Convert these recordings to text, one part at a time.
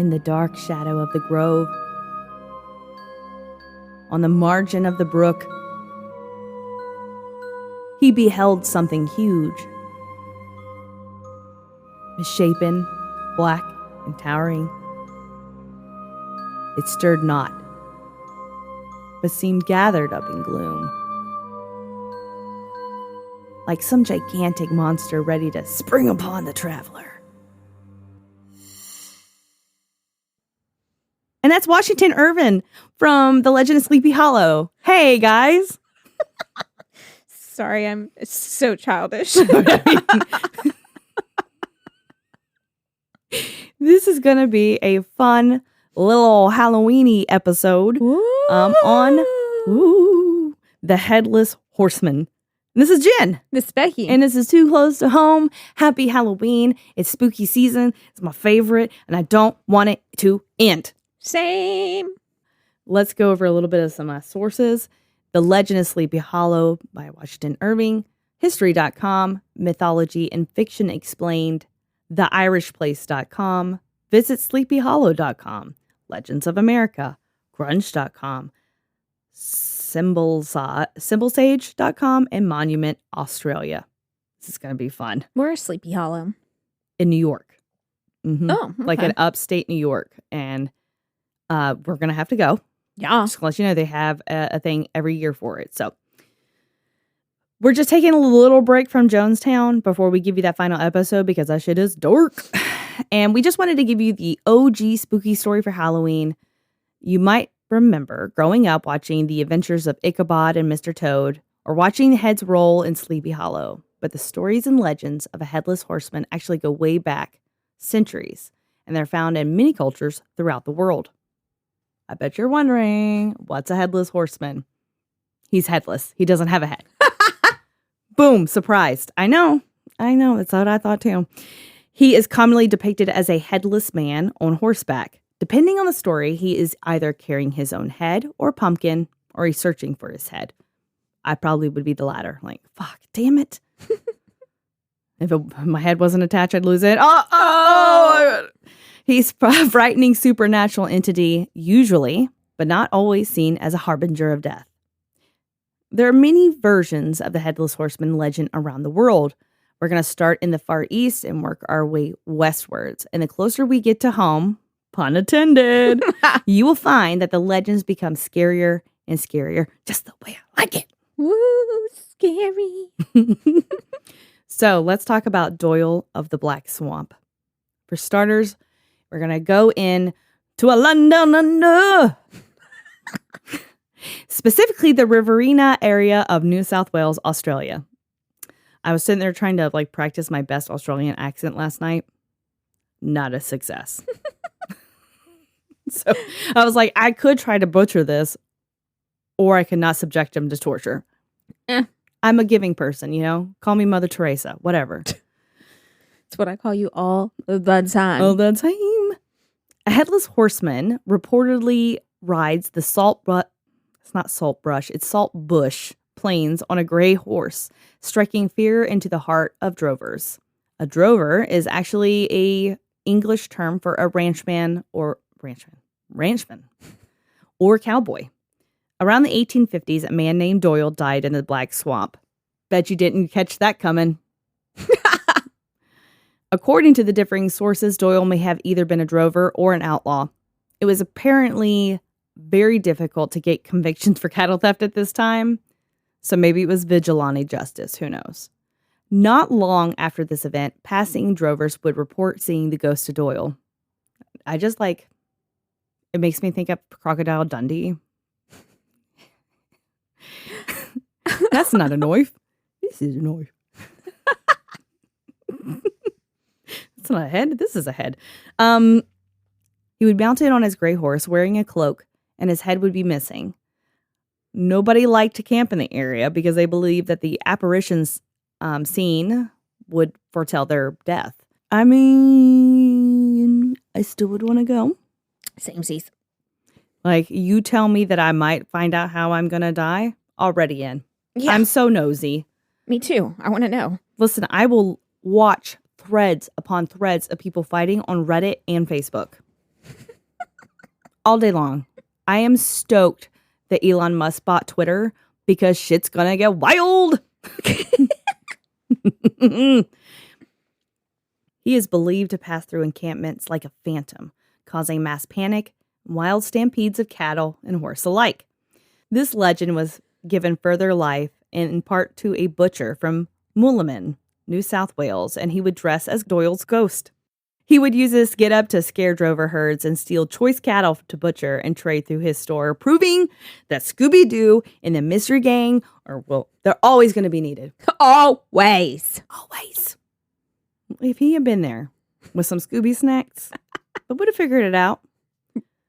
in the dark shadow of the grove, on the margin of the brook, he beheld something huge, misshapen, black, and towering. It stirred not, but seemed gathered up in gloom, like some gigantic monster ready to spring upon the traveler. And that's Washington Irvin from The Legend of Sleepy Hollow. Hey, guys. Sorry, I'm so childish. This is going to be a fun little Halloween-y episode on the Headless Horseman. And this is Jen. This is Becky. And this is Too Close to Home. Happy Halloween. It's spooky season. It's my favorite, and I don't want it to end. Same. Let's go over a little bit of some sources. The Legend of Sleepy Hollow by Washington Irving, History.com, Mythology and Fiction Explained, TheIrishPlace.com, VisitSleepyHollow.com, Legends of America, Grunge.com, Symbolsage.com, and Monument Australia. This is going to be fun. Where's Sleepy Hollow? In New York. Mm-hmm. Oh, okay. Like in upstate New York. And we're going to have to go. Yeah. Just to let you know, they have a thing every year for it. So we're just taking a little break from Jonestown before we give you that final episode because that shit is dark. And we just wanted to give you the OG spooky story for Halloween. You might remember growing up watching The Adventures of Ichabod and Mr. Toad or watching the heads roll in Sleepy Hollow. But the stories and legends of a headless horseman actually go way back centuries, and they're found in many cultures throughout the world. I bet you're wondering, what's a headless horseman? He's headless. He doesn't have a head. Boom, surprised. I know. That's what I thought too. He is commonly depicted as a headless man on horseback. Depending on the story, he is either carrying his own head or pumpkin, or he's searching for his head. I probably would be the latter. Like, fuck, damn it. If my head wasn't attached, I'd lose it. Oh! He's a frightening supernatural entity, usually, but not always seen as a harbinger of death. There are many versions of the Headless Horseman legend around the world. We're going to start in the Far East and work our way westwards. And the closer we get to home, pun intended, you will find that the legends become scarier and scarier, just the way I like it. Woo, scary. So let's talk about Doyle of the Black Swamp. For starters, we're going to go in to a London under. Specifically, the Riverina area of New South Wales, Australia. I was sitting there trying to practice my best Australian accent last night. Not a success. So I was like, I could try to butcher this, or I could not subject him to torture. I'm a giving person, Call me Mother Teresa, whatever. It's what I call you all the time. All the time. A headless horseman reportedly rides the saltbush plains on a gray horse, striking fear into the heart of drovers. A drover is actually a English term for a ranchman or cowboy. Around the 1850s, a man named Doyle died in the Black Swamp. Bet you didn't catch that coming. According to the differing sources, Doyle may have either been a drover or an outlaw. It was apparently very difficult to get convictions for cattle theft at this time, so maybe it was vigilante justice, who knows. Not long after this event, passing drovers would report seeing the ghost of Doyle. It makes me think of Crocodile Dundee. That's not a knife. This is a knife. It's not a head. This is a head. He would mount it on his gray horse, wearing a cloak, and his head would be missing. Nobody liked to camp in the area because they believed that the apparitions seen would foretell their death. I mean, I still would want to go. Samesies. You tell me that I might find out how I'm going to die. Already in. Yeah. I'm so nosy. Me too. I want to know. Listen, I will watch threads upon threads of people fighting on Reddit and Facebook. all day long. I am stoked that Elon Musk bought Twitter because shit's gonna get wild. He is believed to pass through encampments like a phantom, causing mass panic, wild stampedes of cattle and horse alike. This legend was given further life in part to a butcher from Moolaman, New South Wales, and he would dress as Doyle's ghost. He would use this get-up to scare drover herds and steal choice cattle to butcher and trade through his store, proving that Scooby-Doo and the Mystery Gang they're always going to be needed. Always. If he had been there with some Scooby snacks, I would have figured it out.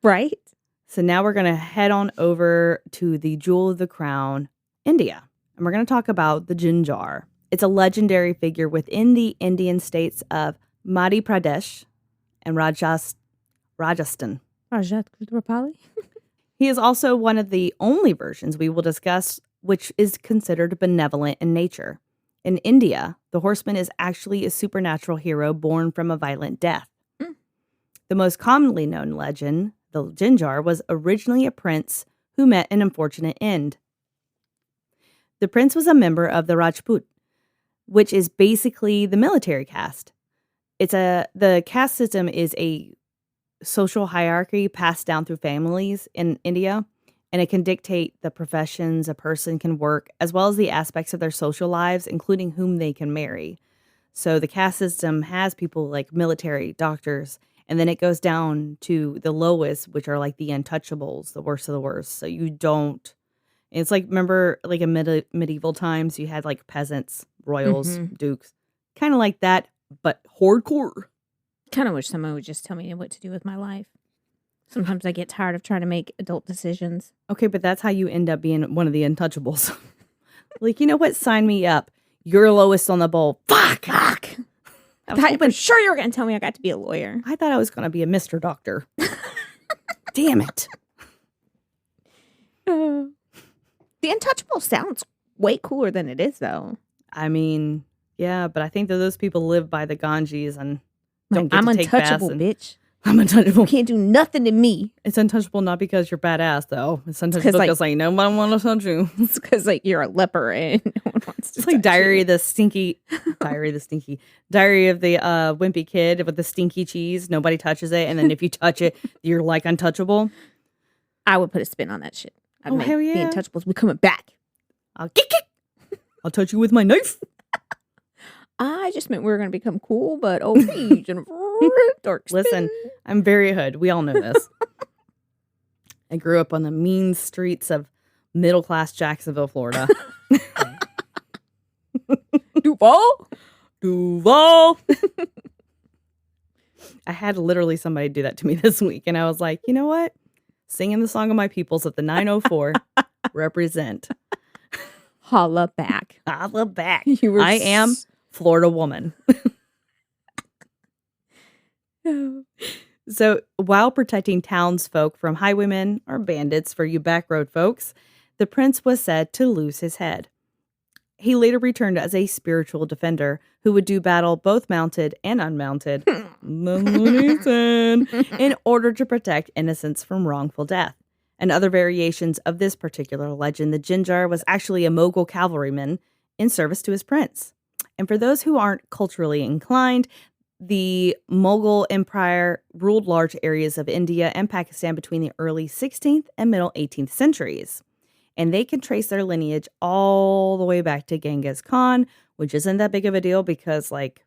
Right? So now we're going to head on over to the Jewel of the Crown, India. And we're going to talk about the Jinjar. It's a legendary figure within the Indian states of Madhya Pradesh and Rajasthan. He is also one of the only versions we will discuss which is considered benevolent in nature. In India, the horseman is actually a supernatural hero born from a violent death. The most commonly known legend, the Jinjar, was originally a prince who met an unfortunate end. The prince was a member of the Rajput, which is basically the military caste. The caste system is a social hierarchy passed down through families in India, and it can dictate the professions a person can work, as well as the aspects of their social lives, including whom they can marry. So the caste system has people like military, doctors, and then it goes down to the lowest, which are like the untouchables, the worst of the worst. So you don't, it's like, remember like in medieval times, you had like peasants, royals, dukes, kind of like that, but hardcore. Kind of wish someone would just tell me what to do with my life. Sometimes I get tired of trying to make adult decisions. Okay, but that's how you end up being one of the untouchables. Like, you know what? Sign me up. You're lowest on the bowl. Fuck. I'm sure you were going to tell me I got to be a lawyer. I thought I was going to be a Mr. Doctor. Damn it. The untouchable sounds way cooler than it is, though. I mean, yeah, but I think that those people live by the Ganges and don't get to take baths. I'm untouchable, bitch. I'm untouchable. You can't do nothing to me. It's untouchable not because you're badass, though. It's untouchable because like nobody wants to touch you. It's because like you're a leper and no one wants to. It's like Diary of the Wimpy Kid with the stinky cheese. Nobody touches it, and then if you touch it, you're like untouchable. I would put a spin on that shit. I'd make hell yeah. The untouchables be coming back. I'll kick it. I'll touch you with my knife. I just meant we were going to become cool, but dark spin. Listen, I'm very hood. We all know this. I grew up on the mean streets of middle-class Jacksonville, Florida. Duval. I had literally somebody do that to me this week, and I was like, you know what? Singing the song of my peoples at the 904 represent. Holla back. Holla back. I am Florida woman. So while protecting townsfolk from highwaymen or bandits, for you backroad folks, the prince was said to lose his head. He later returned as a spiritual defender who would do battle both mounted and unmounted in order to protect innocents from wrongful death. And other variations of this particular legend, the Jinjar was actually a Mughal cavalryman in service to his prince. And for those who aren't culturally inclined, the Mughal Empire ruled large areas of India and Pakistan between the early 16th and middle 18th centuries. And they can trace their lineage all the way back to Genghis Khan, which isn't that big of a deal because, like,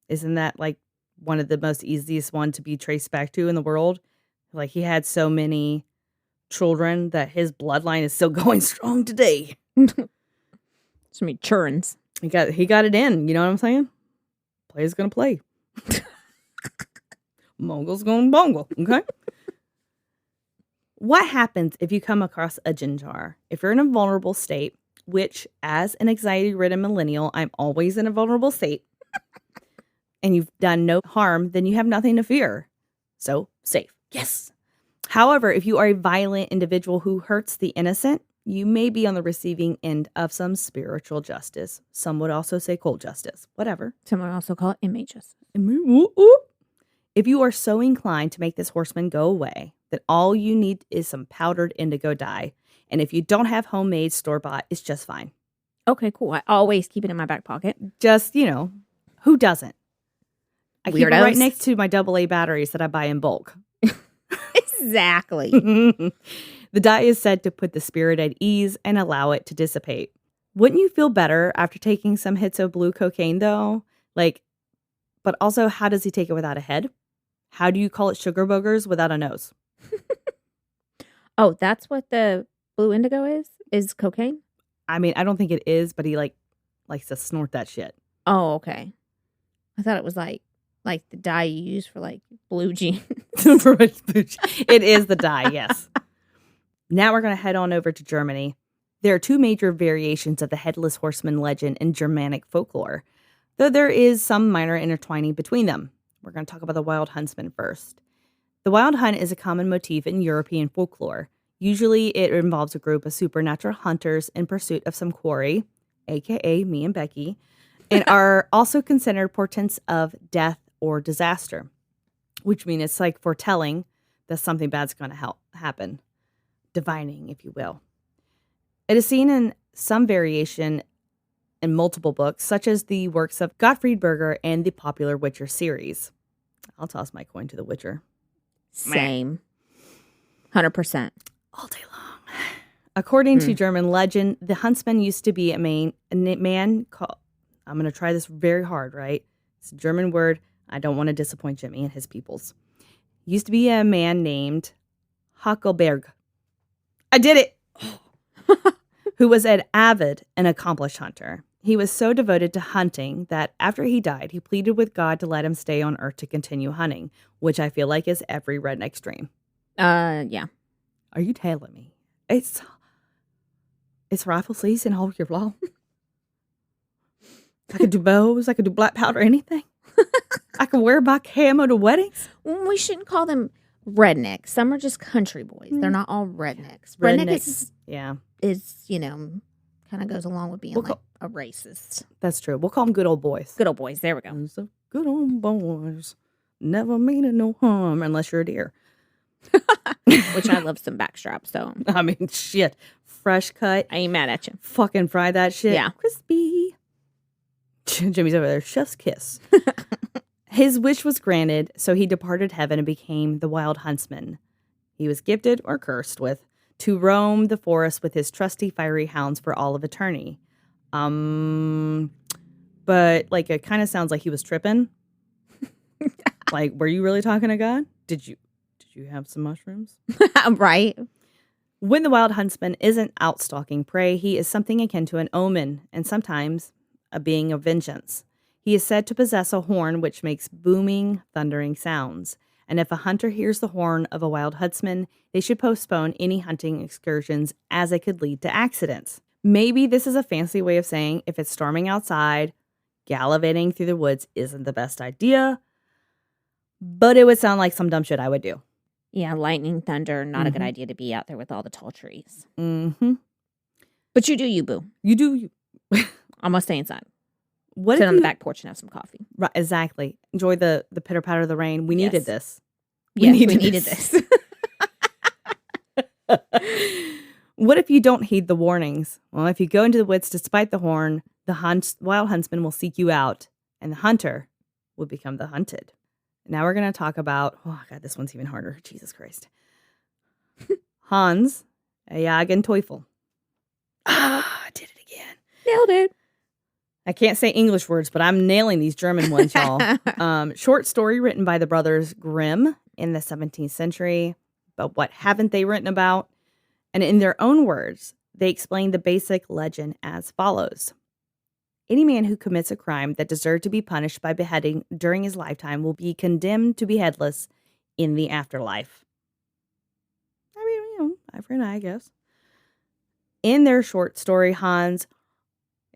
isn't that, like, one of the most easiest one to be traced back to in the world? Like, he had so many children that his bloodline is still going strong today. So many churns. He got it in, you know what I'm saying? Play's gonna play. Mongol's gonna bongle, okay? What happens if you come across a Jinjar? If you're in a vulnerable state, which as an anxiety-ridden millennial, I'm always in a vulnerable state, and you've done no harm, then you have nothing to fear. So, safe. Yes. However, if you are a violent individual who hurts the innocent, you may be on the receiving end of some spiritual justice. Some would also say cold justice. Whatever. Some would also call it inmate justice. If you are so inclined to make this horseman go away, then all you need is some powdered indigo dye. And if you don't have homemade store-bought, it's just fine. Okay, cool. I always keep it in my back pocket. Just, who doesn't? I keep it Weirdos. right next to my AA batteries that I buy in bulk. Exactly. The dye is said to put the spirit at ease and allow it to dissipate. Wouldn't you feel better after taking some hits of blue cocaine, though? But also, how does he take it without a head? How do you call it sugar boogers without a nose? Oh, that's what the blue indigo is cocaine? I mean, I don't think it is, but he likes to snort that shit. Oh, okay. I thought it was like the dye you use for blue jeans. It is the dye, yes. Now we're going to head on over to Germany. There are two major variations of the Headless Horseman legend in Germanic folklore, though there is some minor intertwining between them. We're going to talk about the wild huntsman first. The wild hunt is a common motif in European folklore. Usually it involves a group of supernatural hunters in pursuit of some quarry, aka me and Becky, and are also considered portents of death or disaster, which means it's like foretelling that something bad's going to happen. Divining, if you will. It is seen in some variation in multiple books, such as the works of Gottfried Berger and the popular Witcher series. I'll toss my coin to the Witcher. Same. 100%. All day long. According to German legend, the huntsman used to be a man called... I'm going to try this very hard, right? It's a German word. I don't want to disappoint Jimmy and his peoples. Used to be a man named Hackelberg. I did it! Who was an avid and accomplished hunter. He was so devoted to hunting that after he died, he pleaded with God to let him stay on Earth to continue hunting, which I feel like is every redneck's dream. Yeah. Are you telling me? It's rifle season all year long. I could do bows. I could do black powder, anything. I could wear my camo to weddings. We shouldn't call them rednecks. Some are just country boys. They're not all rednecks. Rednecks is kind of goes along with being a racist. That's true. We'll call them good old boys. Good old boys. There we go. So good old boys. Never meaning no harm unless you're a deer. Which I love some backstrap, so. I mean, shit. Fresh cut. I ain't mad at you. Fucking fry that shit. Yeah. Crispy. Jimmy's over there. Chef's kiss. His wish was granted, so he departed heaven and became the wild huntsman. He was gifted, or cursed with, to roam the forest with his trusty fiery hounds for all of eternity. But it kind of sounds like he was tripping. Were you really talking to God? Did you have some mushrooms? Right. When the wild huntsman isn't out stalking prey, he is something akin to an omen, and sometimes a being of vengeance. He is said to possess a horn which makes booming, thundering sounds. And if a hunter hears the horn of a wild huntsman, they should postpone any hunting excursions as it could lead to accidents. Maybe this is a fancy way of saying if it's storming outside, gallivanting through the woods isn't the best idea, but it would sound like some dumb shit I would do. Yeah, lightning, thunder, not a good idea to be out there with all the tall trees. Mm-hmm. But you do you, boo. You do you. I'm going to stay inside. What Sit on the back porch and have some coffee. Right, exactly. Enjoy the pitter-patter of the rain. We needed this. We needed this. What if you don't heed the warnings? Well, if you go into the woods despite the horn, the wild huntsman will seek you out, and the hunter will become the hunted. Now we're going to talk about... Oh, God, this one's even harder. Jesus Christ. Hans Jagen Teufel. I did it again. Nailed it. I can't say English words, but I'm nailing these German ones, y'all. Short story written by the brothers Grimm in the 17th century. But what haven't they written about? And in their own words, they explain the basic legend as follows. Any man who commits a crime that deserved to be punished by beheading during his lifetime will be condemned to be headless in the afterlife. I mean, eye for an eye, I guess. In their short story, Hans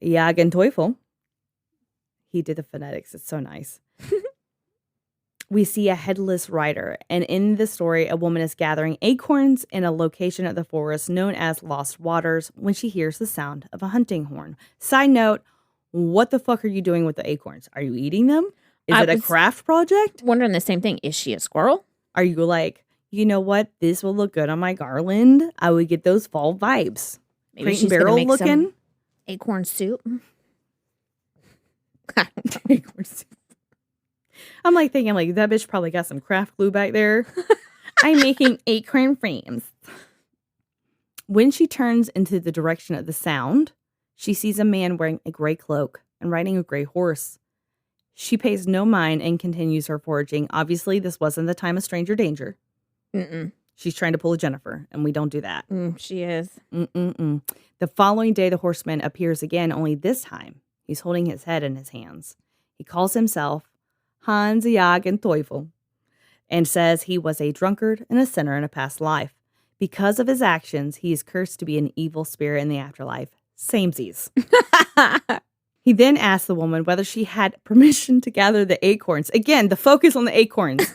Jagen Teufel, he did the phonetics. It's so nice. We see a headless rider, and in the story, a woman is gathering acorns in a location of the forest known as Lost Waters when she hears the sound of a hunting horn. Side note, what the fuck are you doing with the acorns? Are you eating them? Is it a craft project? Wondering the same thing. Is she a squirrel? Are you like, you know what? This will look good on my garland. I would get those fall vibes. Maybe she's barrel make looking some acorn soup. I don't know. Acorn soup. I'm like thinking like that bitch probably got some craft glue back there. I'm making acorn frames. When she turns into the direction of the sound, she sees a man wearing a gray cloak and riding a gray horse. She pays no mind and continues her foraging. Obviously, this wasn't the time of stranger danger. Mm-mm. She's trying to pull a Jennifer, and we don't do that. She is. Mm-mm-mm. The following day, the horseman appears again, only this time he's holding his head in his hands. He calls himself Hans Jagen Teufel and says he was a drunkard and a sinner in a past life. Because of his actions, he is cursed to be an evil spirit in the afterlife. Samesies. He then asked the woman whether she had permission to gather the acorns. Again, the focus on the acorns.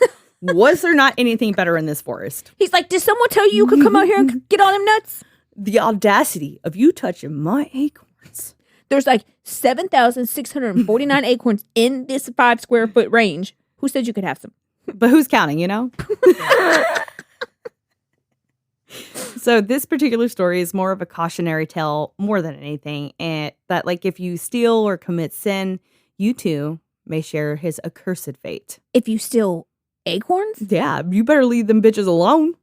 Was there not anything better in this forest? He's like, did someone tell you could come out here and get on them nuts? The audacity of you touching my acorns. There's like 7,649 acorns in this 5 square foot range. Who said you could have some? But who's counting, you know? So this particular story is more of a cautionary tale more than anything. And that like if you steal or commit sin, you too may share his accursed fate. If you steal acorns? Yeah, you better leave them bitches alone.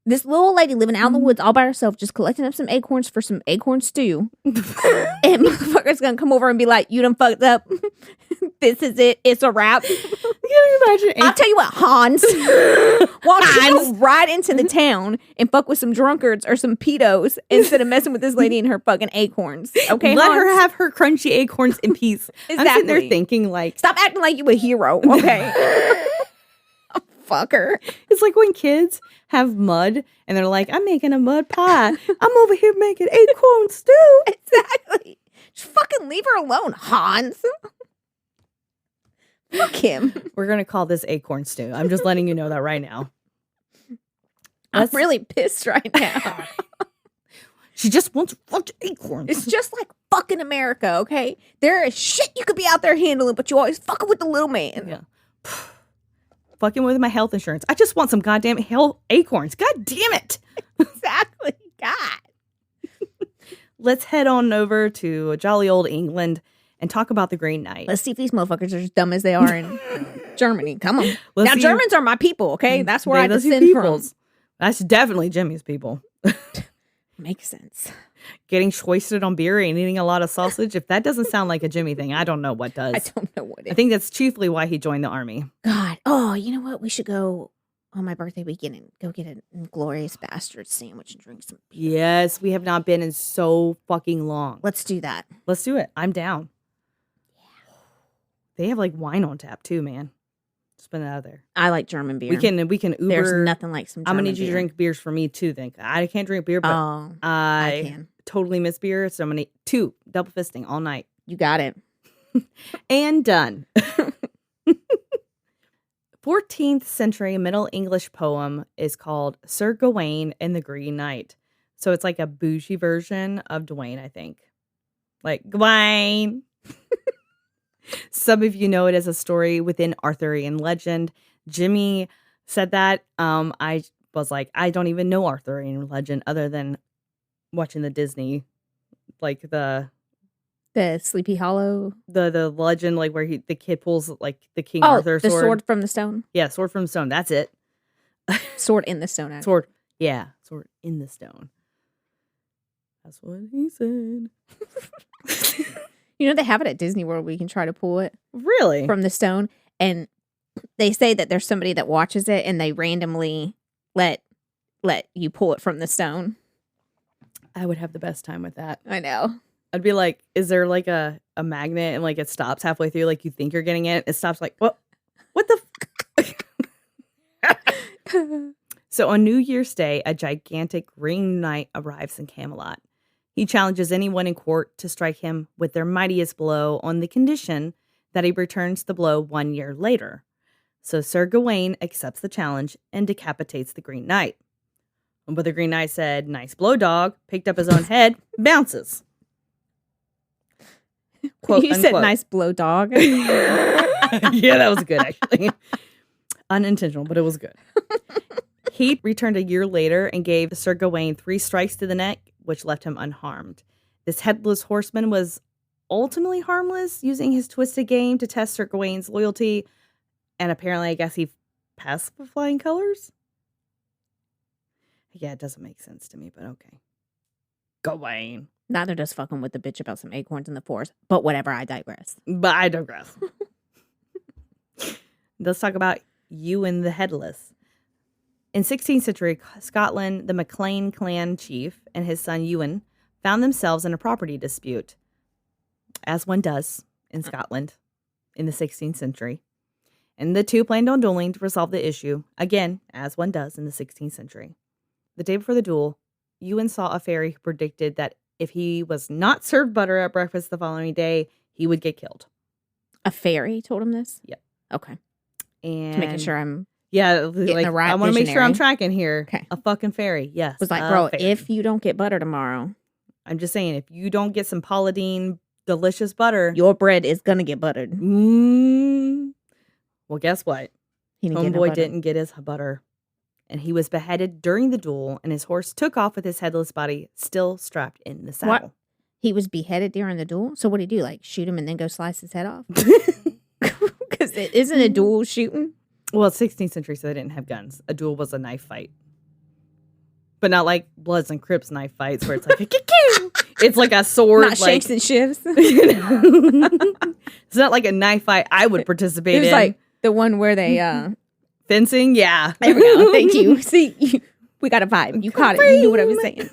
This little lady living out in the woods all by herself, just collecting up some acorns for some acorn stew. And motherfucker's gonna come over and be like, you done fucked up. This is it. It's a wrap. Can you imagine? I'll tell you what, Hans. Why don't you go right into the town and fuck with some drunkards or some pedos instead of messing with this lady and her fucking acorns? Okay, let Hans? her have her crunchy acorns in peace. Exactly. I'm sitting there thinking like, stop acting like you a hero. Okay. Fucker. It's like when kids have mud and they're like, I'm making a mud pie. I'm over here making acorn stew. Exactly. Just fucking leave her alone, Hans. Fuck him. We're going to call this acorn stew. I'm just letting you know that right now. I'm really pissed right now. She just wants a bunch of acorns. It's just like fucking America, okay? There is shit you could be out there handling, but you always fucking with the little man. Yeah. Fucking with my health insurance. I just want some goddamn acorns. God damn it. Exactly. God. Let's head on over to jolly old England and talk about the Green Knight. Let's see if these motherfuckers are as dumb as they are in Germany. Come on. Now, Germans are my people, okay? That's where I descend from. That's definitely Jimmy's people. Makes sense. Getting hoisted on beer and eating a lot of sausage. If that doesn't sound like a Jimmy thing, I don't know what does. I don't know what it is. I think that's chiefly why he joined the army. God. Oh, you know what? We should go on my birthday weekend and go get a Glorious Bastard sandwich and drink some beer. Yes, we have not been in so fucking long. Let's do that. Let's do it. I'm down. Yeah. They have like wine on tap too, man. Spin it out of there. I like German beer. We can Uber. There's nothing like some German I'm gonna need you beer. to drink beers for me too. Then I can't drink beer, but I can. Totally miss beer. So I'm gonna two double fisting all night. You got it. And done. 14th century Middle English poem is called Sir Gawain and the Green Knight. So it's like a bougie version of Dwayne, I think. Like Gawain. Some of you know it as a story within Arthurian legend. Jimmy said that. I was like, I don't even know Arthurian legend other than watching the Disney, like the Sleepy Hollow, the legend, like where the kid pulls like the King Arthur sword. The sword from the stone. Yeah, sword from the stone. That's it. Sword in the stone. Actually. Sword. Yeah, sword in the stone. That's what he said. You know, they have it at Disney World where you can try to pull it. Really? From the stone. And they say that there's somebody that watches it and they randomly let you pull it from the stone. I would have the best time with that. I know. I'd be like, is there like a magnet and like it stops halfway through, like you think you're getting it? It stops like, what the So on New Year's Day, a gigantic Green Knight arrives in Camelot. He challenges anyone in court to strike him with their mightiest blow on the condition that he returns the blow 1 year later. So Sir Gawain accepts the challenge and decapitates the Green Knight. But the Green Knight said, nice blow, dog, picked up his own head, bounces. Quote, you unquote. said nice blow dog. Yeah, that was good, actually. Unintentional, but it was good. He returned a year later and gave Sir Gawain 3 strikes to the neck, which left him unharmed. This headless horseman was ultimately harmless, using his twisted game to test Sir Gawain's loyalty, and apparently, I guess he passed with flying colors? Yeah, it doesn't make sense to me, but okay. Gawain. Neither does fucking with the bitch about some acorns in the forest. But whatever, I digress. But I digress. Let's talk about Ewan the Headless. In 16th century Scotland, the MacLean clan chief and his son Ewan found themselves in a property dispute, as one does in Scotland in the 16th century. And the two planned on dueling to resolve the issue, again, as one does in the 16th century. The day before the duel, Ewan saw a fairy who predicted that if he was not served butter at breakfast the following day, he would get killed. A fairy told him this? Yep. Okay. And Just making sure I'm like, the right I want to make sure I'm visionary. tracking here. Okay. A fucking fairy, yes. was like, a bro, fairy. if you don't get butter tomorrow, I'm just saying, if you don't get some Paladine delicious butter, your bread is gonna get buttered. Well, guess what? He didn't get no Homeboy butter. didn't get his butter. And he was beheaded during the duel, and his horse took off with his headless body still strapped in the saddle. What? He was beheaded during the duel? So what did he do? Like shoot him and then go slice his head off? Because it isn't a duel shooting. Well, it's 16th century, so they didn't have guns. A duel was a knife fight. But not like Bloods and Crips knife fights where it's like, it's like a sword. Not shanks and shifts. It's not like a knife fight I would participate It was in. like the one where they Fencing, yeah. there we go. Thank you. See, we got a vibe. You caught it. You knew what I was saying.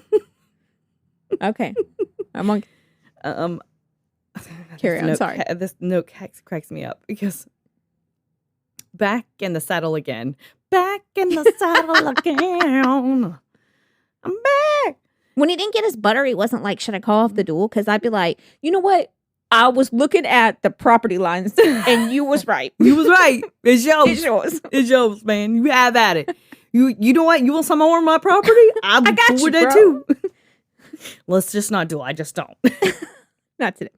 Okay. I'm on. Carry on. Sorry. This note cracks me up because back in the saddle again. Back in the saddle again. I'm back. When he didn't get his butter, he wasn't like, should I call off the duel? Because I'd be like, you know what? I was looking at the property lines and you was right. You was right. It's yours. It's yours. It's yours, man. You have at it. You know what? You want some more of my property? I'm I got cool you, with that bro. too. Let's just not do it. I just don't. Not today.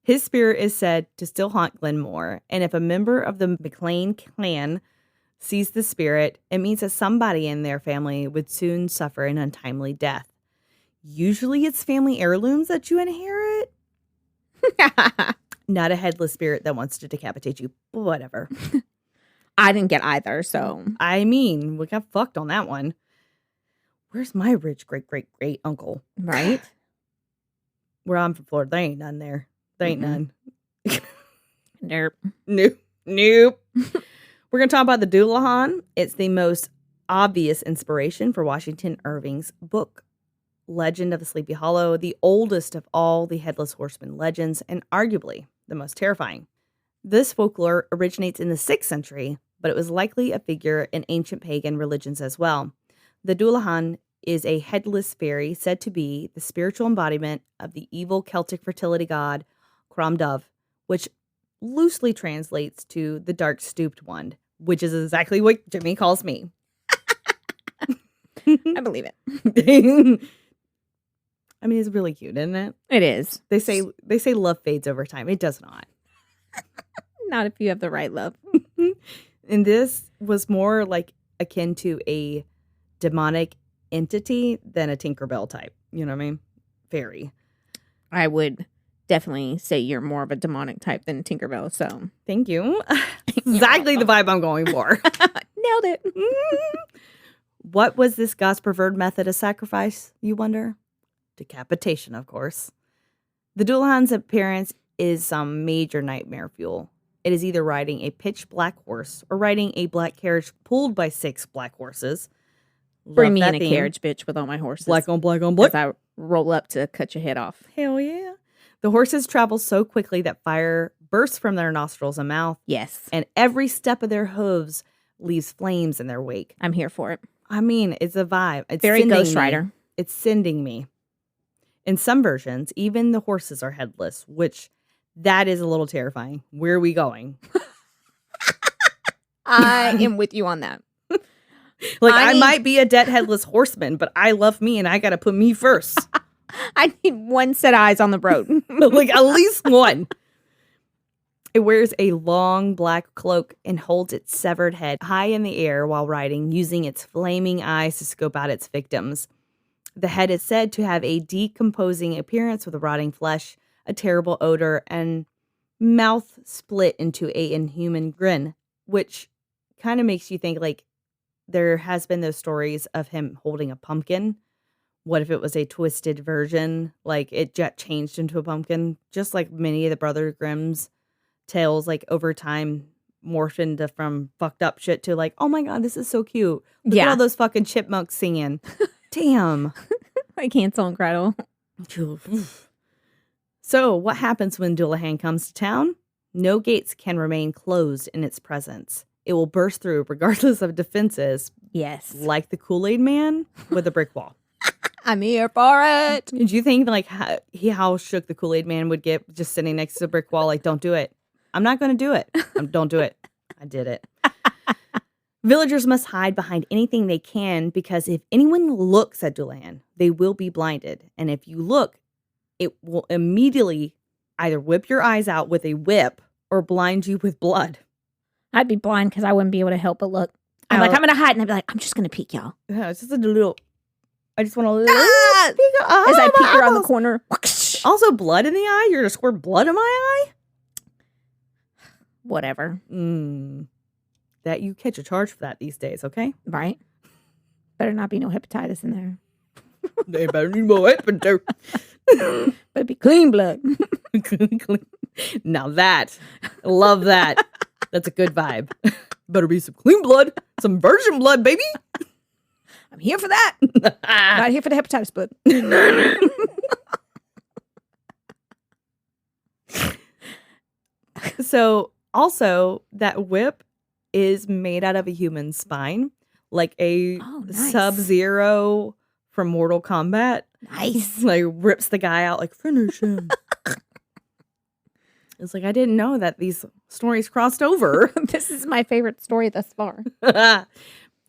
His spirit is said to still haunt Glenmore, and if a member of the MacLean clan sees the spirit, it means that somebody in their family would soon suffer an untimely death. Usually it's family heirlooms that you inherit. Not a headless spirit that wants to decapitate you. Whatever. I didn't get either, so. I mean, we got fucked on that one. Where's my rich great-great-great uncle? Right? Where I'm from Florida, there ain't none there. There ain't none. Nope. Nope. We're going to talk about the Doulahan. It's the most obvious inspiration for Washington Irving's book, Legend of the Sleepy Hollow, the oldest of all the Headless Horseman legends, and arguably the most terrifying. This folklore originates in the 6th century, but it was likely a figure in ancient pagan religions as well. The Doulahan is a headless fairy said to be the spiritual embodiment of the evil Celtic fertility god Crom Dubh, which loosely translates to the dark stooped one, which is exactly what Jimmy calls me. I believe it. I mean, it's really cute, isn't it? It is. They say love fades over time. It does not. Not if you have the right love. And this was more like akin to a demonic entity than a Tinkerbell type. You know what I mean? Fairy. I would definitely say you're more of a demonic type than Tinkerbell, so. Thank you. Exactly the vibe I'm going for. Nailed it. What was this god's preferred method of sacrifice, you wonder? Decapitation, of course. The Doulahan's appearance is some major nightmare fuel. It is either riding a pitch black horse or riding a black carriage pulled by 6 black horses. Bring Love me that in a theme. carriage, bitch, with all my horses. Black on black on black. As I roll up to cut your head off. Hell yeah. The horses travel so quickly that fire bursts from their nostrils and mouth, Yes. and every step of their hooves leaves flames in their wake. I'm here for it. I mean, it's a vibe. It's Very sending Ghost me. Rider. It's sending me. In some versions, even the horses are headless, which that is a little terrifying. Where are we going? I am with you on that. Like, I might be a dead headless horseman, but I love me and I got to put me first. I need one set of eyes on the road. Like at least one. It wears a long black cloak and holds its severed head high in the air while riding, using its flaming eyes to scope out its victims. The head is said to have a decomposing appearance with rotting flesh, a terrible odor, and mouth split into a inhuman grin, which kind of makes you think like there has been those stories of him holding a pumpkin. What if it was a twisted version? Like it got changed into a pumpkin, just like many of the Brother Grimm's tales, like over time morphed into from fucked up shit to like, oh my God, this is so cute. Look at all those fucking chipmunks singing. Damn. Like Hansel and Gretel. So what happens when Dullahan comes to town? No gates can remain closed in its presence. It will burst through regardless of defenses. Yes. Like the Kool-Aid Man with a brick wall. I'm here for it. Did you think like how shook the Kool-Aid Man would get just sitting next to a brick wall? Like, don't do it. I'm not going to do it. Don't do it. I did it. Villagers must hide behind anything they can because if anyone looks at Dullahan, they will be blinded. And if you look, it will immediately either whip your eyes out with a whip or blind you with blood. I'd be blind because I wouldn't be able to help but look. I'm like, I'm going to hide. And I'd be like, I'm just going to peek y'all. Yeah, it's just a little... I just want to peek as I peek around the corner. Also, blood in the eye? You're going to squirt blood in my eye? Whatever. That you catch a charge for that these days, okay? Right. Better not be no hepatitis in there. They better be more hepatitis. Better be clean blood. Now that, love that. That's a good vibe. Better be some clean blood, some virgin blood, baby. I'm here for that. Not here for the hepatitis blood. So, also, that whip is made out of a human spine, like a Sub-Zero from Mortal Kombat. Nice. Like, rips the guy out, like, finish him. It's like, I didn't know that these stories crossed over. This is my favorite story thus far.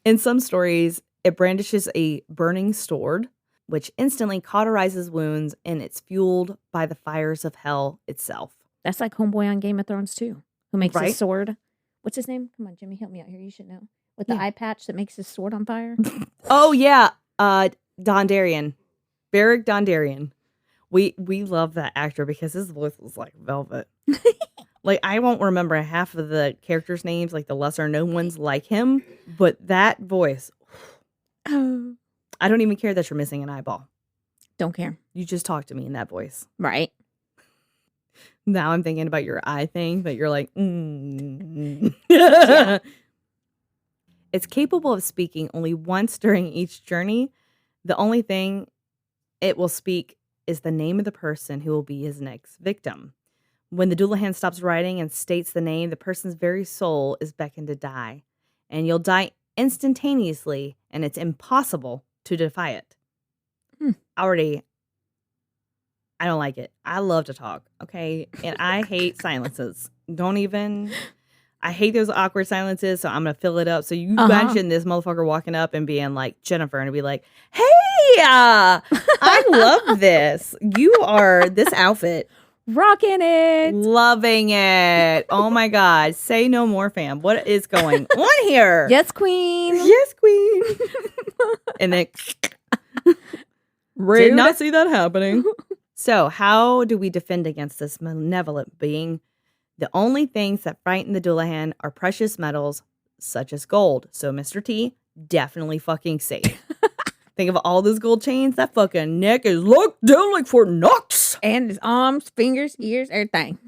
In some stories, it brandishes a burning sword, which instantly cauterizes wounds, and it's fueled by the fires of hell itself. That's like Homeboy on Game of Thrones, too, who makes his sword. What's his name? Come on, Jimmy, help me out here. You should know. With the eye patch that makes his sword on fire. Oh, yeah. Dondarrion. Beric Dondarrion. We love that actor because his voice was like velvet. Like, I won't remember half of the characters' names, like the lesser known ones like him, but that voice. I don't even care that you're missing an eyeball. Don't care. You just talk to me in that voice. Right. Now I'm thinking about your eye thing, but you're like, Yeah. It's capable of speaking only once during each journey. The only thing it will speak is the name of the person who will be his next victim. When the Dullahan stops riding and states the name, the person's very soul is beckoned to die. And you'll die instantaneously, and it's impossible to defy it. I don't like it. I love to talk, okay? And I hate silences. I hate those awkward silences, so I'm going to fill it up. So you imagine this motherfucker walking up and being like, Jennifer, and be like, hey, I love this. You are this outfit. Rocking it. Loving it. Oh my God. Say no more, fam. What is going on here? Yes, queen. Yes, queen. And then Rude. did not see that happening. So how do we defend against this malevolent being? The only things that frighten the Dullahan are precious metals, such as gold. So Mr. T, definitely fucking safe. Think of all those gold chains. That fucking neck is locked down like Fort Knox. And his arms, fingers, ears, everything.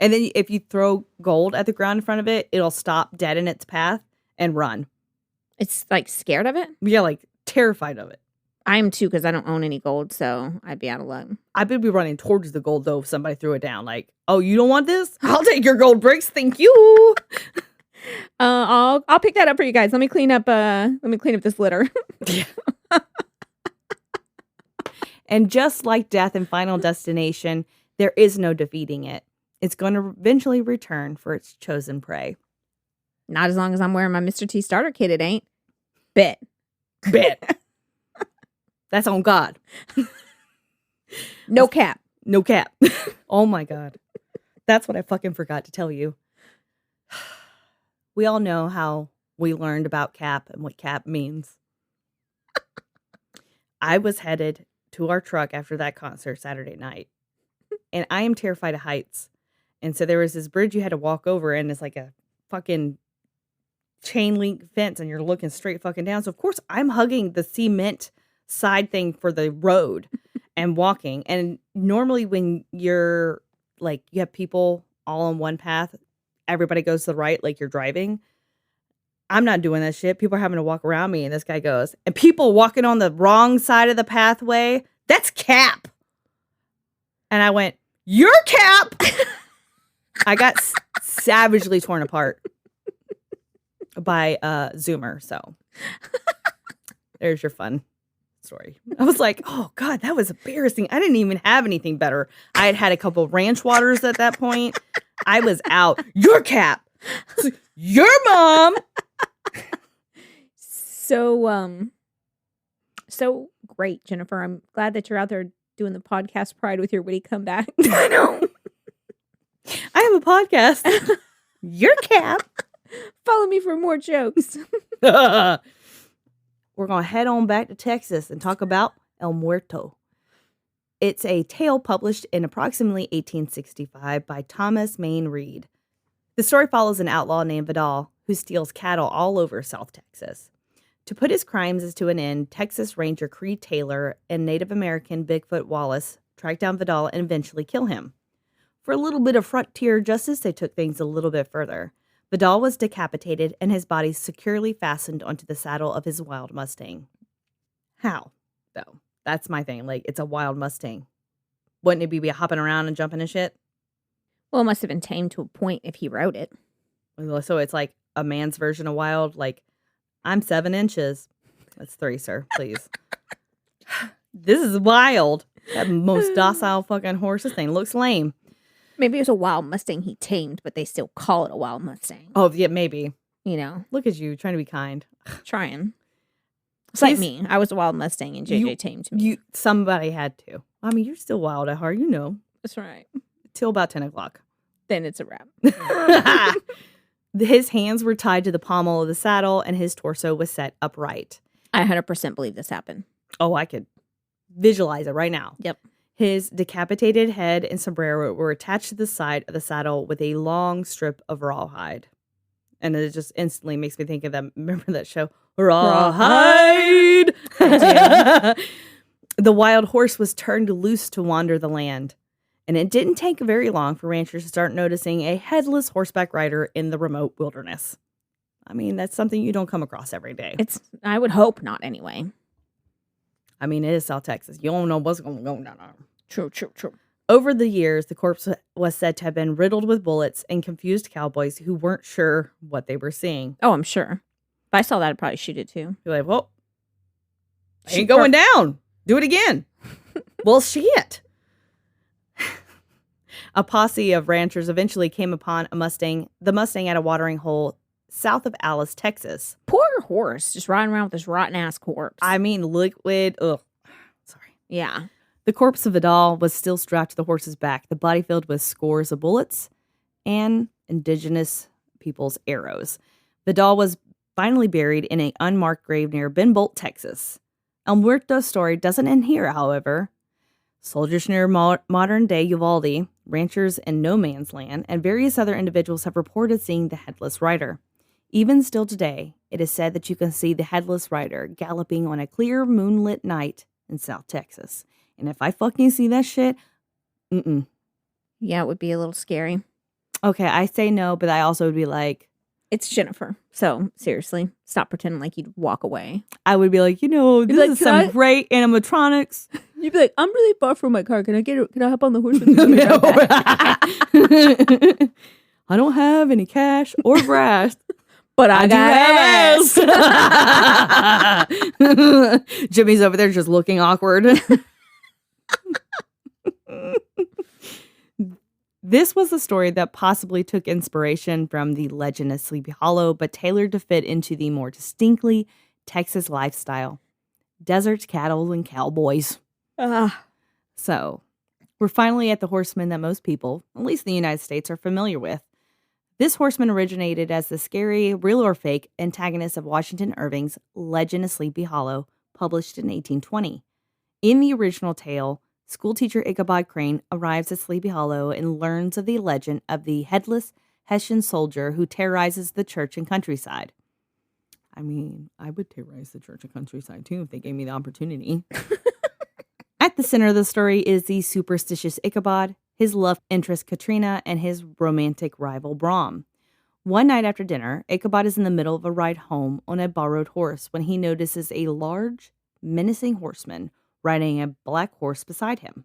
And then if you throw gold at the ground in front of it, it'll stop dead in its path and run. It's like scared of it? Yeah, like terrified of it. I am too, because I don't own any gold, so I'd be out of luck. I would be running towards the gold though if somebody threw it down. Like, oh, you don't want this? I'll take your gold bricks. Thank you. I'll pick that up for you guys. Let me clean up this litter. And just like death and Final Destination, there is no defeating it. It's going to eventually return for its chosen prey. Not as long as I'm wearing my Mr. T starter kit, it ain't. Bet. That's on God. No cap. No cap. Oh my God. That's what I fucking forgot to tell you. We all know how we learned about cap and what cap means. I was headed to our truck after that concert Saturday night. And I am terrified of heights. And so there was this bridge you had to walk over, and it's like a fucking chain link fence, and you're looking straight fucking down. So of course I'm hugging the cement side thing for the road and walking. And normally when you're like, you have people all on one path, everybody goes to the right, like you're driving. I'm not doing that shit. People are having to walk around me, and this guy goes, and people walking on the wrong side of the pathway, that's cap. And I went, you're cap. I got savagely torn apart by Zoomer. So there's your fun story. I was like, oh God, that was embarrassing. I didn't even have anything better. I had had a couple of ranch waters at that point. I was out. Your cap. Your mom. So great, Jennifer. I'm glad that you're out there doing the podcast Pride with your witty comeback. I know. I have a podcast. Your cap. Follow me for more jokes. We're going to head on back to Texas and talk about El Muerto. It's a tale published in approximately 1865 by Thomas Mayne Reed. The story follows an outlaw named Vidal who steals cattle all over South Texas. To put his crimes to an end, Texas Ranger Creed Taylor and Native American Bigfoot Wallace track down Vidal and eventually kill him. For a little bit of frontier justice, they took things a little bit further. Vidal was decapitated and his body securely fastened onto the saddle of his wild Mustang. How, though? That's my thing. Like, it's a wild Mustang. Wouldn't it be hopping around and jumping and shit? Well, it must have been tamed to a point if he rode it. So it's like a man's version of wild, like, I'm 7 inches. That's 3, sir, please. This is wild. That most docile fucking horse. This thing looks lame. Maybe it was a wild Mustang he tamed, but they still call it a wild Mustang. Oh, yeah, maybe. You know. Look at you, trying to be kind. Trying. It's like me. I was a wild Mustang and JJ tamed me. Somebody had to. I mean, you're still wild at heart, you know. That's right. Till about 10 o'clock. Then it's a wrap. His hands were tied to the pommel of the saddle and his torso was set upright. I 100% believe this happened. Oh, I could visualize it right now. Yep. His decapitated head and sombrero were attached to the side of the saddle with a long strip of rawhide. And it just instantly makes me think of that. Remember that show? Rawhide! The wild horse was turned loose to wander the land. And it didn't take very long for ranchers to start noticing a headless horseback rider in the remote wilderness. I mean, that's something you don't come across every day. I would hope not anyway. I mean, it is South Texas. You don't know what's going on down there. True. Over the years, the corpse was said to have been riddled with bullets and confused cowboys who weren't sure what they were seeing. Oh, I'm sure. If I saw that, I'd probably shoot it too. You're like, well, ain't going down. Do it again. Well, shit. A posse of ranchers eventually came upon the Mustang at a watering hole south of Alice, Texas. Poor horse, just riding around with this rotten ass corpse. I mean, liquid. Ugh. Sorry. Yeah. The corpse of Vidal was still strapped to the horse's back, the body filled with scores of bullets and indigenous people's arrows. Vidal was finally buried in an unmarked grave near Ben Bolt, Texas. El Muerto's story doesn't end here, however. Soldiers near modern-day Uvalde, ranchers in No Man's Land, and various other individuals have reported seeing the Headless Rider. Even still today, it is said that you can see the Headless Rider galloping on a clear moonlit night in South Texas. And if I fucking see that shit, Yeah, it would be a little scary. Okay, I say no, but I also would be like... It's Jennifer. So, seriously, stop pretending like you'd walk away. I would be like, this is some great animatronics. You'd be like, I'm really far from my car. Can I hop on the horse with you? I don't have any cash or brass. But I got ass. Jimmy's over there just looking awkward. This was a story that possibly took inspiration from the legend of Sleepy Hollow, but tailored to fit into the more distinctly Texas lifestyle. deserts, cattle, and cowboys. Ah. So we're finally at the horseman that most people, at least in the United States, are familiar with. This horseman originated as the scary, real or fake antagonist of Washington Irving's Legend of Sleepy Hollow, published in 1820. In the original tale, schoolteacher Ichabod Crane arrives at Sleepy Hollow and learns of the legend of the headless Hessian soldier who terrorizes the church and countryside. I mean, I would terrorize the church and countryside too if they gave me the opportunity. At the center of the story is the superstitious Ichabod, his love interest Katrina, and his romantic rival Brom. One night after dinner, Ichabod is in the middle of a ride home on a borrowed horse when he notices a large, menacing horseman riding a black horse beside him.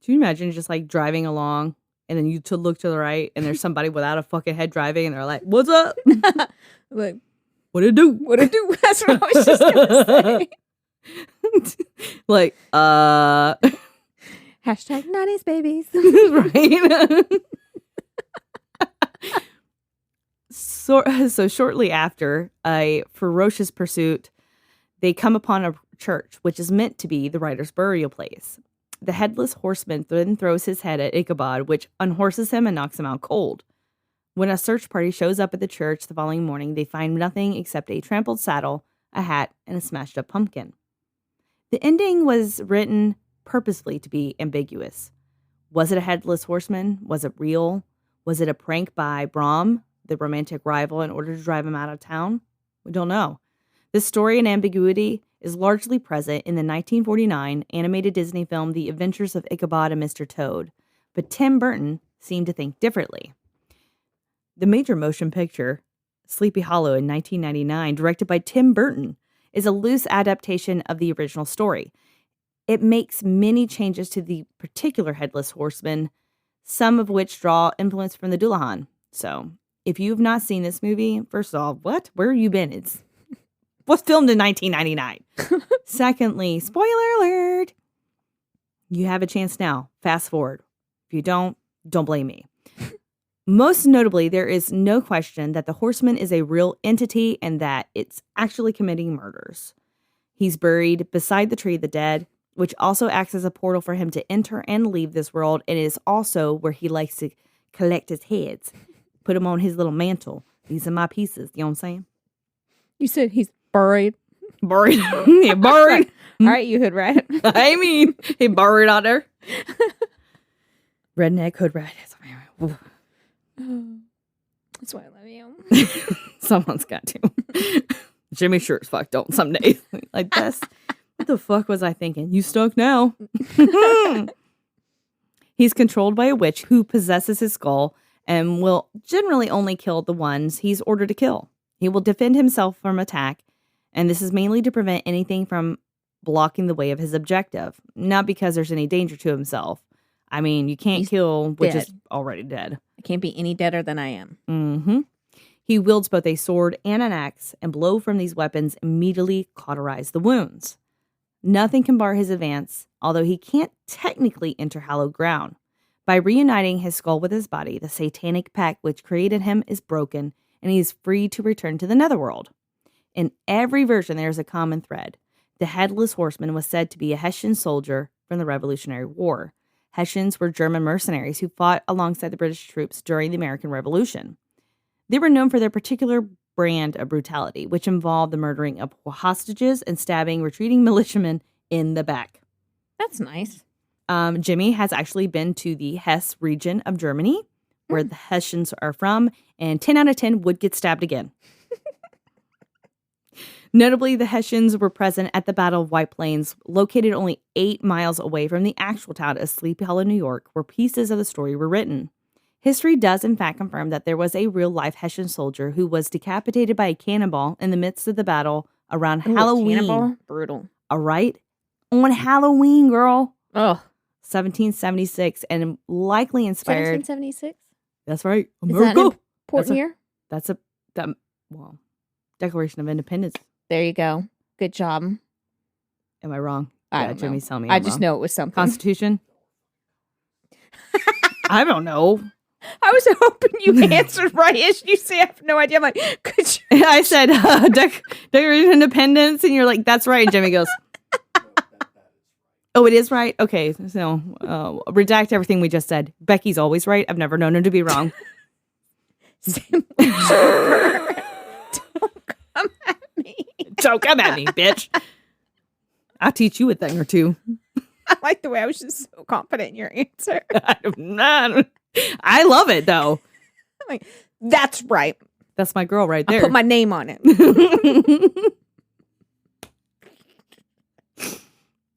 Can you imagine just like driving along and then you look to the right and there's somebody without a fucking head driving and they're like, "What's up?" Like, what it do? What it do? That's what I was just gonna say. Like, Hashtag 90s babies. Right? So shortly after a ferocious pursuit, they come upon a church, which is meant to be the writer's burial place. The headless horseman then throws his head at Ichabod, which unhorses him and knocks him out cold. When a search party shows up at the church the following morning, they find nothing except a trampled saddle, a hat, and a smashed up pumpkin. The ending was written purposefully to be ambiguous. Was it a headless horseman? Was it real? Was it a prank by Brom, the romantic rival, in order to drive him out of town? We don't know. This story and ambiguity is largely present in the 1949 animated Disney film The Adventures of Ichabod and Mr. Toad, but Tim Burton seemed to think differently. The major motion picture, Sleepy Hollow in 1999, directed by Tim Burton, is a loose adaptation of the original story. It makes many changes to the particular headless horseman, some of which draw influence from the Dullahan. So, if you've not seen this movie, first of all, what? Where have you been? It was filmed in 1999. Secondly, spoiler alert. You have a chance now. Fast forward. If you don't blame me. Most notably, there is no question that the horseman is a real entity and that it's actually committing murders. He's buried beside the tree of the dead, which also acts as a portal for him to enter and leave this world, and is also where he likes to collect his heads, put them on his little mantle. These are my pieces, you know what I'm saying? You said he's buried. Buried. Yeah, buried. All right, you hood rat. I mean, he buried out there. Redneck hood rat. That's why I love you. Someone's got to. Jimmy sure as fuck don't some days. Like, that's, what the fuck was I thinking? You stuck now. He's controlled by a witch who possesses his skull and will generally only kill the ones he's ordered to kill. He will defend himself from attack, and this is mainly to prevent anything from blocking the way of his objective, not because there's any danger to himself. I mean, you can't kill which is already dead. I can't be any deader than I am. Mm-hmm. He wields both a sword and an axe, and blow from these weapons immediately cauterize the wounds. Nothing can bar his advance, although he can't technically enter hallowed ground. By reuniting his skull with his body, the satanic pact which created him is broken, and he is free to return to the netherworld. In every version, there is a common thread. The Headless Horseman was said to be a Hessian soldier from the Revolutionary War. Hessians were German mercenaries who fought alongside the British troops during the American Revolution. They were known for their particular brand of brutality, which involved the murdering of hostages and stabbing retreating militiamen in the back. That's nice. Jimmy has actually been to the Hesse region of Germany, where the Hessians are from, and 10 out of 10 would get stabbed again. Notably, the Hessians were present at the Battle of White Plains, located only 8 miles away from the actual town of Sleepy Hollow, New York, where pieces of the story were written. History does, in fact, confirm that there was a real-life Hessian soldier who was decapitated by a cannonball in the midst of the battle around Halloween. Cannonball? Brutal. All right? On Halloween, girl. Oh. 1776, and likely inspired... 1776? That's right. America. Is that an important year? That's Declaration of Independence. There you go. Good job. Am I wrong? I don't Jimmy's know. telling me I I'm just wrong. know it was something. Constitution? I don't know. I was hoping you answered right. As you say, I have no idea. I'm like, could you? I said, Declaration of Independence, and you're like, that's right. And Jimmy goes, oh, it is right? Okay, so redact everything we just said. Becky's always right. I've never known her to be wrong. Don't come at me. Don't come at me, bitch. I'll teach you a thing or two. I like the way I was just so confident in your answer. I love it, though. I'm like, that's right. That's my girl right there. I put my name on it.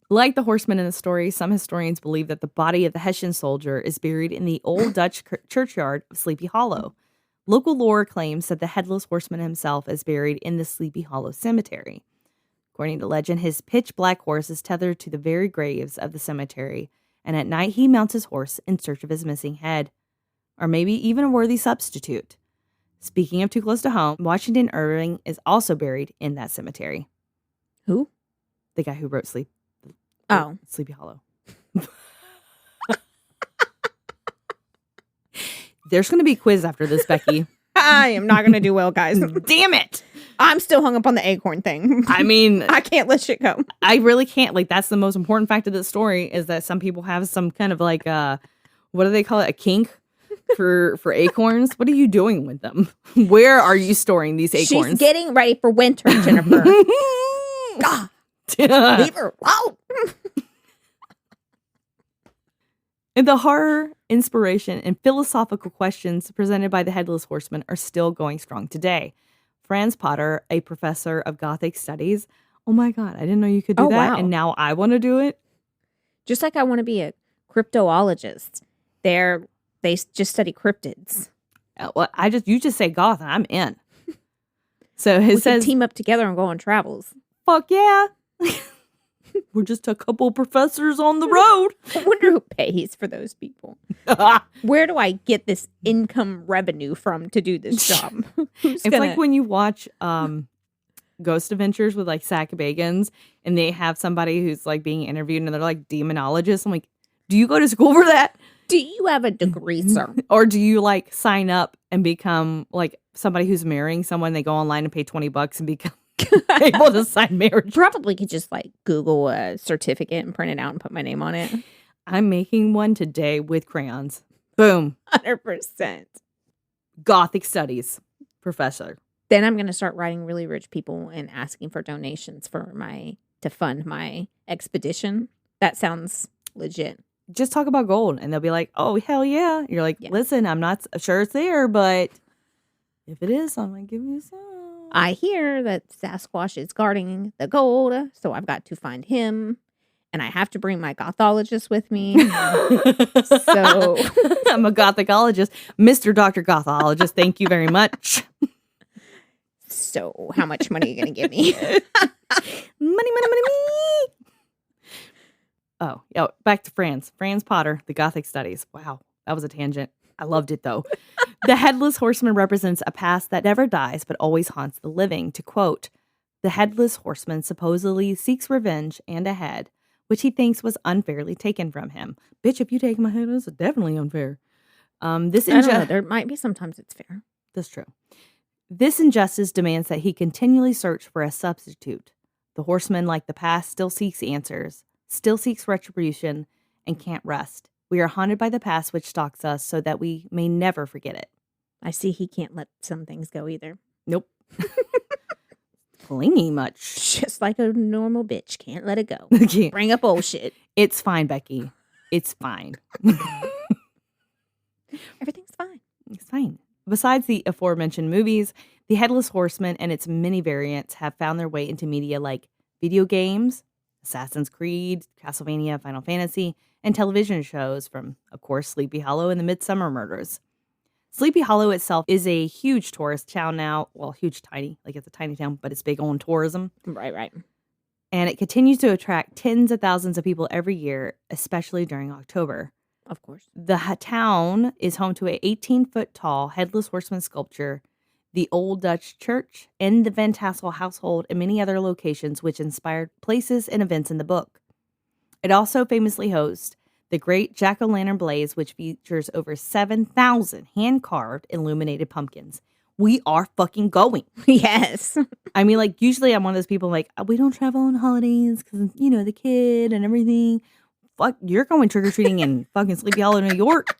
Like the horsemen in the story, some historians believe that the body of the Hessian soldier is buried in the old Dutch churchyard of Sleepy Hollow. Local lore claims that the Headless Horseman himself is buried in the Sleepy Hollow Cemetery. According to legend, his pitch black horse is tethered to the very graves of the cemetery, and at night he mounts his horse in search of his missing head, or maybe even a worthy substitute. Speaking of too close to home, Washington Irving is also buried in that cemetery. Who? The guy who wrote Sleepy Hollow. There's going to be a quiz after this, Becky. I am not going to do well, guys. Damn it. I'm still hung up on the Acorn thing. I mean, I can't let shit go. I really can't. Like, that's the most important fact of this story is that some people have some kind of like, what do they call it? A kink for acorns. What are you doing with them? Where are you storing these acorns? She's getting ready for winter, Jennifer. God, leave her alone. And the horror, inspiration, and philosophical questions presented by the Headless Horseman are still going strong today. Franz Potter, a professor of Gothic studies, oh my God, I didn't know you could do that, wow. and now I want to do it. Just like I want to be a cryptoologist. They just study cryptids. Well, you just say goth, and I'm in. So We it says, can team up together and go on travels. fuck yeah. We're just a couple professors on the road. I wonder who pays for those people. Where do I get this income revenue from to do this job? It's like when you watch Ghost Adventures with like Zach Bagans and they have somebody who's like being interviewed and they're like demonologists. I'm like, do you go to school for that? Do you have a degree, sir? Or do you like sign up and become like somebody who's marrying someone? They go online and pay $20 and become able to sign marriage. Probably could just like Google a certificate and print it out and put my name on it. I'm making one today with crayons. Boom. 100%. Gothic studies professor. Then I'm going to start writing really rich people and asking for donations to fund my expedition. That sounds legit. Just talk about gold and they'll be like, oh, hell yeah. You're like, listen, I'm not sure it's there, but if it is, I'm going to give you some. I hear that Sasquatch is guarding the gold, so I've got to find him. And I have to bring my gothologist with me. So I'm a gothicologist. Mr. Dr. Gothologist, thank you very much. So how much money are you going to give me? Money. Oh, back to Franz Potter, the Gothic studies. Wow, that was a tangent. I loved it, though. The Headless Horseman represents a past that never dies but always haunts the living. To quote, the Headless Horseman supposedly seeks revenge and a head, which he thinks was unfairly taken from him. Bitch, if you take my head, it's definitely unfair. I don't know. There might be sometimes it's fair. That's true. This injustice demands that he continually search for a substitute. The horseman, like the past, still seeks answers, still seeks retribution, and can't rest. We are haunted by the past which stalks us so that we may never forget it. I see he can't let some things go either. Nope. Clingy much. Just like a normal bitch. Can't let it go. Bring up old shit. It's fine, Becky. It's fine. Everything's fine. It's fine. Besides the aforementioned movies, the Headless Horseman and its many variants have found their way into media like video games, Assassin's Creed, Castlevania, Final Fantasy, and television shows from, of course, Sleepy Hollow and the Midsummer Murders. Sleepy Hollow itself is a huge tourist town now. Well, huge, tiny. Like it's a tiny town, but it's big on tourism. Right. And it continues to attract tens of thousands of people every year, especially during October. Of course. The town is home to an 18-foot tall Headless Horseman sculpture, the Old Dutch Church, and the Van Tassel household, and many other locations which inspired places and events in the book. It also famously hosts the Great Jack-O-Lantern Blaze, which features over 7,000 hand-carved illuminated pumpkins. We are fucking going. Yes. I mean, like, usually I'm one of those people like, we don't travel on holidays because, you know, the kid and everything. Fuck, you're going trick-or-treating in fucking Sleepy Hollow, New York.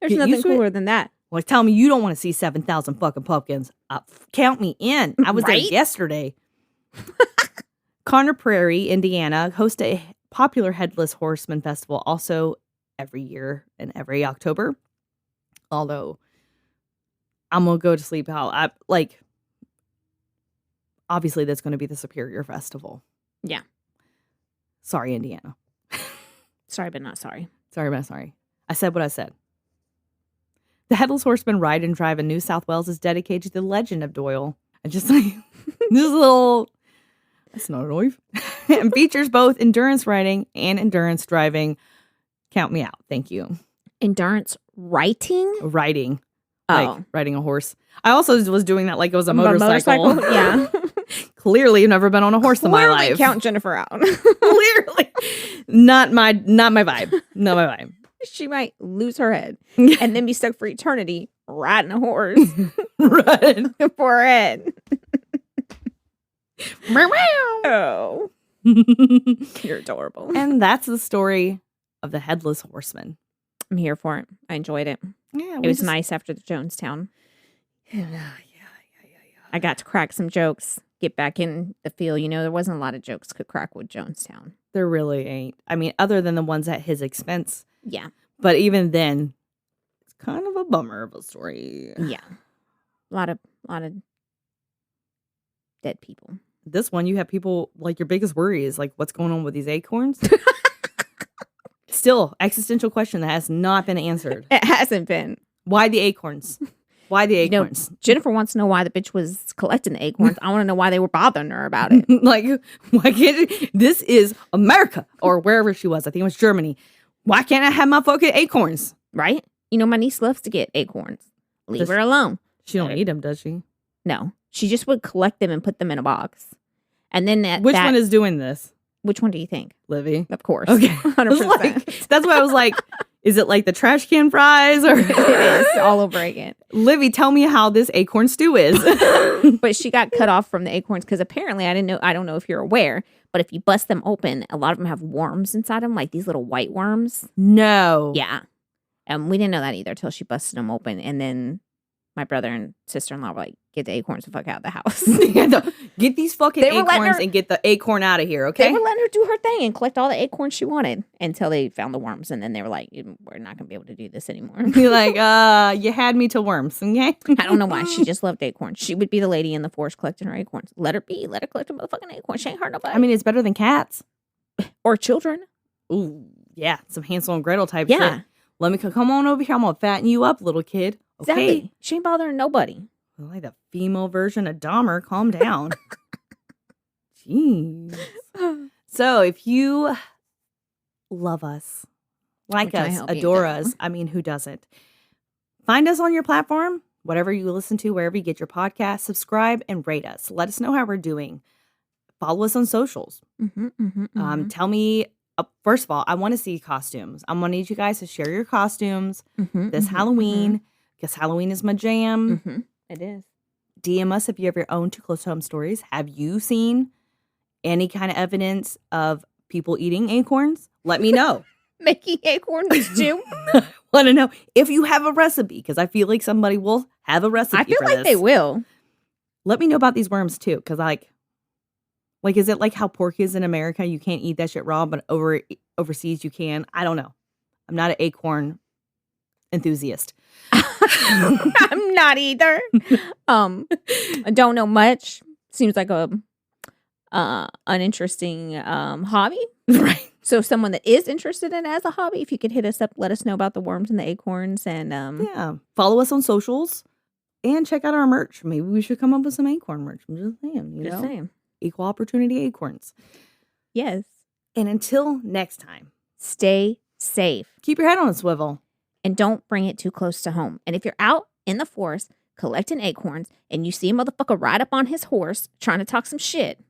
There's nothing cooler than that. Like, tell me you don't want to see 7,000 fucking pumpkins. Count me in. I was there Right? yesterday. Conner Prairie, Indiana, hosts a popular Headless Horseman festival also every year and every October. Although, I'm going to go to Sleepy Hollow. Obviously, that's going to be the Superior Festival. Yeah. Sorry, Indiana. Sorry, but not sorry. Sorry, but not sorry. I said what I said. The Headless Horseman Ride and Drive in New South Wales is dedicated to the legend of Doyle. I just like this little. That's not a knife. And features both endurance riding and endurance driving. Count me out. Thank you. Endurance riding? Riding. Oh. Like riding a horse. I also was doing that like it was a motorcycle. Yeah. Clearly, you've never been on a horse in my life. Count Jennifer out. Clearly. Not my vibe. Not my vibe. She might lose her head and then be stuck for eternity riding a horse. Right. For her head. Oh. You're adorable. And that's the story of the Headless Horseman. I'm here for it. I enjoyed it. Yeah, It was nice after the Jonestown. Yeah. I got to crack some jokes, get back in the feel. You know, there wasn't a lot of jokes could crack with Jonestown. There really ain't. I mean, other than the ones at his expense. Yeah. But even then, it's kind of a bummer of a story. Yeah. A lot of dead people. This one, you have people, like, your biggest worry is, like, what's going on with these acorns? Still, existential question that has not been answered. It hasn't been. Why the acorns? Why the acorns? Jennifer wants to know why the bitch was collecting the acorns. I want to know why they were bothering her about it. Like, why can't this is America or wherever she was. I think it was Germany. Why can't I have my fucking acorns? Right? You know, my niece loves to get acorns. Leave her alone. She don't eat them, does she? No. She just would collect them and put them in a box. And then Which one is doing this? Which one do you think? Livy. Of course. Okay. 100%. Like, that's why I was like, is it like the trash can fries or It is all over again. Livy, tell me how this acorn stew is. But she got cut off from the acorns because apparently I don't know if you're aware, but if you bust them open, a lot of them have worms inside them, like these little white worms. No. Yeah. And we didn't know that either till she busted them open. And then my brother and sister-in-law were like, get the acorns the fuck out of the house. Get these fucking acorns and get the acorn out of here, okay? They were letting her do her thing and collect all the acorns she wanted until they found the worms. And then they were like, we're not going to be able to do this anymore. You're like, you had me to worms, okay? I don't know why. She just loved acorns. She would be the lady in the forest collecting her acorns. Let her be. Let her collect a motherfucking acorn. She ain't hurt nobody. I mean, it's better than cats. Or children. Ooh, yeah. Some Hansel and Gretel type Yeah. shit. Let me come on over here. I'm going to fatten you up, little kid. Okay. Exactly. She ain't bothering nobody. I like the female version of Dahmer. Calm down. Jeez. So if you love us, like Can I us, help you adore do? us, I mean, who doesn't? Find us on your platform, whatever you listen to, wherever you get your podcast, subscribe and rate us. Let us know how we're doing. Follow us on socials. Tell me, first of all, I want to see costumes. I'm going to need you guys to share your costumes this Halloween, because Halloween is my jam. It is. DM us if you have your own Too Close to Home stories. Have you seen any kind of evidence of people eating acorns? Let me know. Making acorns too. Want to know if you have a recipe, because I feel like somebody will have a recipe. I feel for like this. they will. Let me know about these worms too, because like, is it like how pork is in America? You can't eat that shit raw, but overseas you can. I don't know. I'm not an acorn enthusiast. I'm not either. I don't know much. Seems like a uninteresting hobby. Right. So someone that is interested in it as a hobby, if you could hit us up, let us know about the worms and the acorns, and yeah, follow us on socials and check out our merch. Maybe we should come up with some acorn merch. I'm just saying, you know, saying. Equal opportunity acorns. Yes. And until next time, Stay safe keep your head on a swivel. and don't bring it too close to home. And if you're out in the forest collecting acorns and you see a motherfucker ride up on his horse trying to talk some shit,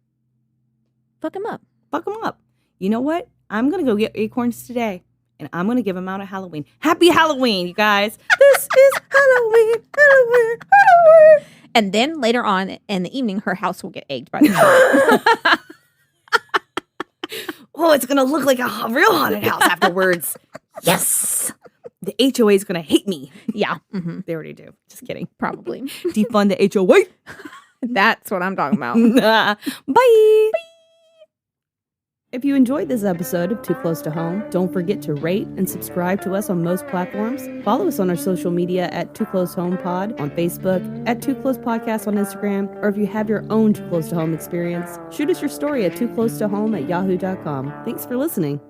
fuck him up. Fuck them up. You know what? I'm going to go get acorns today. And I'm going to give them out at Halloween. Happy Halloween, you guys. This is Halloween, Halloween, Halloween. And then later on in the evening, her house will get egged by the children. Oh, it's going to look like a real haunted house afterwards. Yes. The HOA is going to hate me. Yeah. Mm-hmm. They already do. Just kidding. Probably. Defund the HOA. That's what I'm talking about. Bye. If you enjoyed this episode of Too Close to Home, don't forget to rate and subscribe to us on most platforms. Follow us on our social media at Too Close Home Pod on Facebook, at Too Close Podcast on Instagram, or if you have your own Too Close to Home experience, shoot us your story at tooclosetohome@yahoo.com. Thanks for listening.